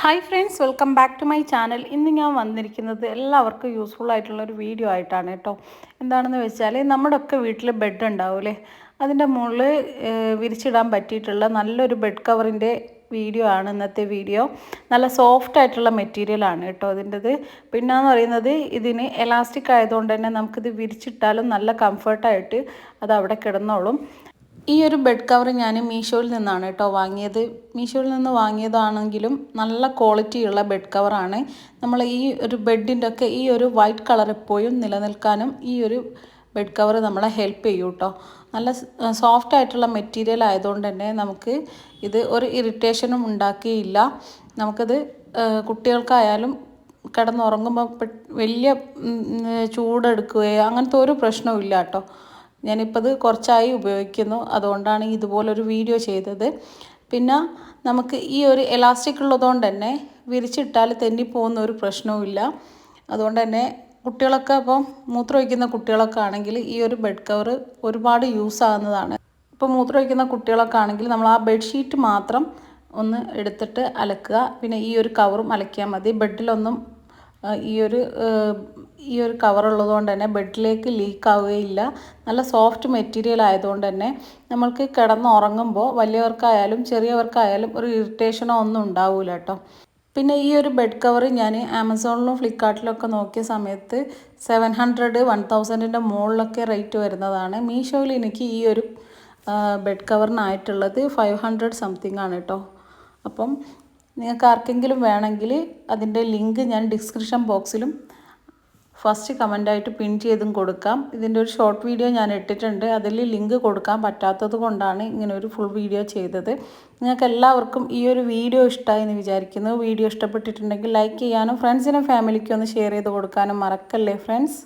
Hi friends, welcome back to my channel. ഇന്ന് ഞാൻ വന്നിരിക്കുന്നത് എല്ലാവർക്കും യൂസ്ഫുൾ ആയിട്ടുള്ളൊരു വീഡിയോ ആയിട്ടാണ് കേട്ടോ. എന്താണെന്ന് വെച്ചാൽ നമ്മുടെയൊക്കെ വീട്ടിൽ ബെഡ് ഉണ്ടാവില്ലേ, അതിൻ്റെ മുകളിൽ വിരിച്ചിടാൻ പറ്റിയിട്ടുള്ള നല്ലൊരു ബെഡ് കവറിൻ്റെ വീഡിയോ ആണ് ഇന്നത്തെ വീഡിയോ. നല്ല സോഫ്റ്റ് ആയിട്ടുള്ള മെറ്റീരിയലാണ് കേട്ടോ അതിൻ്റെത്. പിന്നെയെന്ന് പറയുന്നത് ഇതിന് എലാസ്റ്റിക് ആയതുകൊണ്ട് തന്നെ നമുക്കിത് വിരിച്ചിട്ടാലും നല്ല കംഫർട്ടായിട്ട് അത് അവിടെ കിടന്നോളും. ഈ ഒരു ബെഡ് കവർ ഞാൻ മീഷോയിൽ നിന്നാണ് കേട്ടോ വാങ്ങിയത്. മീഷോയിൽ നിന്ന് വാങ്ങിയതാണെങ്കിലും നല്ല ക്വാളിറ്റിയുള്ള ബെഡ് കവറാണ്. നമ്മൾ ഈ ഒരു ബെഡിൻ്റെ ഒക്കെ ഈ ഒരു വൈറ്റ് കളർ എപ്പോഴും നിലനിൽക്കാനും ഈ ഒരു ബെഡ് കവർ നമ്മളെ ഹെൽപ്പ് ചെയ്യും കേട്ടോ. നല്ല സോഫ്റ്റ് ആയിട്ടുള്ള മെറ്റീരിയൽ ആയതുകൊണ്ട് തന്നെ നമുക്ക് ഇത് ഒരു ഇറിറ്റേഷനും ഉണ്ടാക്കിയില്ല. നമുക്കത് കുട്ടികൾക്കായാലും കിടന്നുറങ്ങുമ്പോൾ വലിയ ചൂടെടുക്കുകയോ അങ്ങനത്തെ ഒരു പ്രശ്നവും ഇല്ല കേട്ടോ. ഞാനിപ്പോൾ ഇത് കുറച്ചായി ഉപയോഗിക്കുന്നു, അതുകൊണ്ടാണ് ഇതുപോലൊരു വീഡിയോ ചെയ്തത്. പിന്നെ നമുക്ക് ഈ ഒരു എലാസ്റ്റിക് ഉള്ളതുകൊണ്ട് തന്നെ വിരിച്ചിട്ടാൽ തെന്നിപ്പോകുന്ന ഒരു പ്രശ്നവുമില്ല. അതുകൊണ്ട് തന്നെ കുട്ടികളൊക്കെ ഇപ്പം മൂത്രമൊഴിക്കുന്ന കുട്ടികളൊക്കെ ആണെങ്കിൽ ഈ ഒരു ബെഡ് കവർ ഒരുപാട് യൂസ് ആകുന്നതാണ്. ഇപ്പോൾ മൂത്രമൊഴിക്കുന്ന കുട്ടികളൊക്കെ ആണെങ്കിൽ നമ്മൾ ആ ബെഡ്ഷീറ്റ് മാത്രം ഒന്ന് എടുത്തിട്ട് അലക്കുക, പിന്നെ ഈ ഒരു കവറും അലക്കിയാൽ മതി. ബെഡിലൊന്നും ഈ ഒരു കവറുള്ളത് കൊണ്ട് തന്നെ ബെഡിലേക്ക് ലീക്ക് ആവുകയില്ല. നല്ല സോഫ്റ്റ് മെറ്റീരിയൽ ആയതുകൊണ്ട് തന്നെ നമ്മൾക്ക് കിടന്നുറങ്ങുമ്പോൾ വലിയവർക്കായാലും ചെറിയവർക്കായാലും ഒരു ഇറിറ്റേഷനോ ഒന്നും ഉണ്ടാവില്ല കേട്ടോ. പിന്നെ ഈ ഒരു ബെഡ് കവർ ഞാൻ ആമസോണിലും ഫ്ലിപ്കാർട്ടിലൊക്കെ നോക്കിയ സമയത്ത് 700 1000ൻ്റെ മുകളിലൊക്കെ റേറ്റ് വരുന്നതാണ്. മീഷോയിൽ എനിക്ക് ഈ ഒരു ബെഡ് കവറിനായിട്ടുള്ളത് 500 സംതിങ് ആണ് കേട്ടോ. അപ്പം നിങ്ങൾക്ക് ആർക്കെങ്കിലും വേണമെങ്കിൽ അതിൻ്റെ ലിങ്ക് ഞാൻ ഡിസ്ക്രിപ്ഷൻ ബോക്സിലും ഫസ്റ്റ് കമൻ്റായിട്ട് പിൻ ചെയ്തും കൊടുക്കാം. ഇതിൻ്റെ ഒരു ഷോർട്ട് വീഡിയോ ഞാൻ ഇട്ടിട്ടുണ്ട്, അതിൽ ലിങ്ക് കൊടുക്കാൻ പറ്റാത്തത് കൊണ്ടാണ് ഇങ്ങനെ ഒരു ഫുൾ വീഡിയോ ചെയ്തത്. നിങ്ങൾക്ക് എല്ലാവർക്കും ഈ ഒരു വീഡിയോ ഇഷ്ടമായി എന്ന് വിചാരിക്കുന്നു. വീഡിയോ ഇഷ്ടപ്പെട്ടിട്ടുണ്ടെങ്കിൽ ലൈക്ക് ചെയ്യാനും ഫ്രണ്ട്സിനും ഫാമിലിക്കും ഒന്ന് ഷെയർ ചെയ്ത് കൊടുക്കാനും മറക്കല്ലേ ഫ്രണ്ട്സ്.